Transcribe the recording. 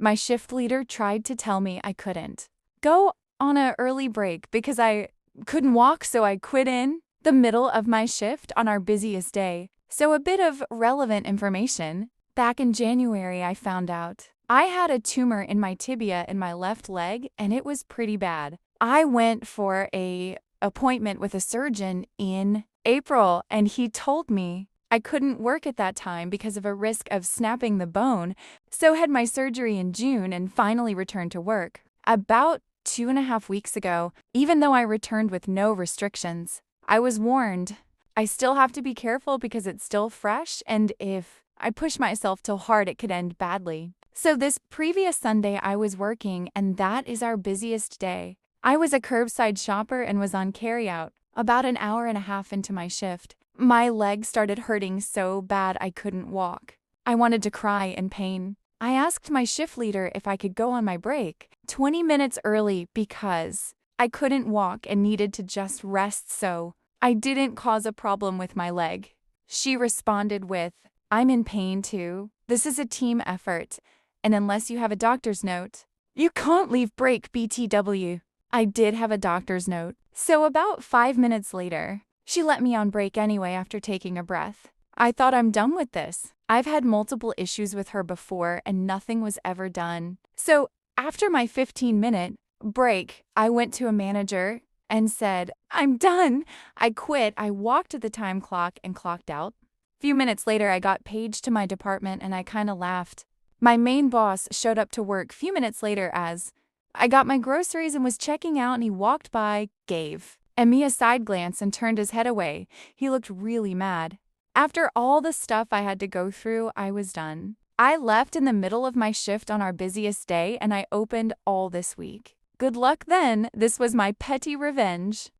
My shift leader tried to tell me I couldn't go on an early break because I couldn't walk, so I quit in the middle of my shift on our busiest day. So, a bit of relevant information. Back in January, I found out I had a tumor in my tibia in my left leg, and it was pretty bad. I went for a appointment with a surgeon in April, and he told me I couldn't work at that time because of a risk of snapping the bone, so had my surgery in June and finally returned to work. About 2.5 weeks ago, even though I returned with no restrictions, I was warned I still have to be careful because it's still fresh, and if I push myself too hard, it could end badly. So, this previous Sunday, I was working, and that is our busiest day. I was a curbside shopper and was on carryout. About an hour and a half into my shift, my leg started hurting so bad I couldn't walk. I wanted to cry in pain. I asked my shift leader if I could go on my break 20 minutes early because I couldn't walk and needed to just rest so I didn't cause a problem with my leg. She responded with, "I'm in pain too. This is a team effort, and unless you have a doctor's note, you can't leave break BTW." I did have a doctor's note, so about 5 minutes later, she let me on break anyway after taking a breath. I thought I'm done with this. I've had multiple issues with her before and nothing was ever done. So after my 15-minute break, I went to a manager and said, "I'm done." I quit. I walked to the time clock and clocked out. A few minutes later, I got paged to my department and I kind of laughed. My main boss showed up to work a few minutes later as I got my groceries and was checking out, and he walked by, gave me a side glance and turned his head away. He looked really mad. After all the stuff I had to go through, I was done. I left in the middle of my shift on our busiest day, and I opened all this week. Good luck then. This was my petty revenge.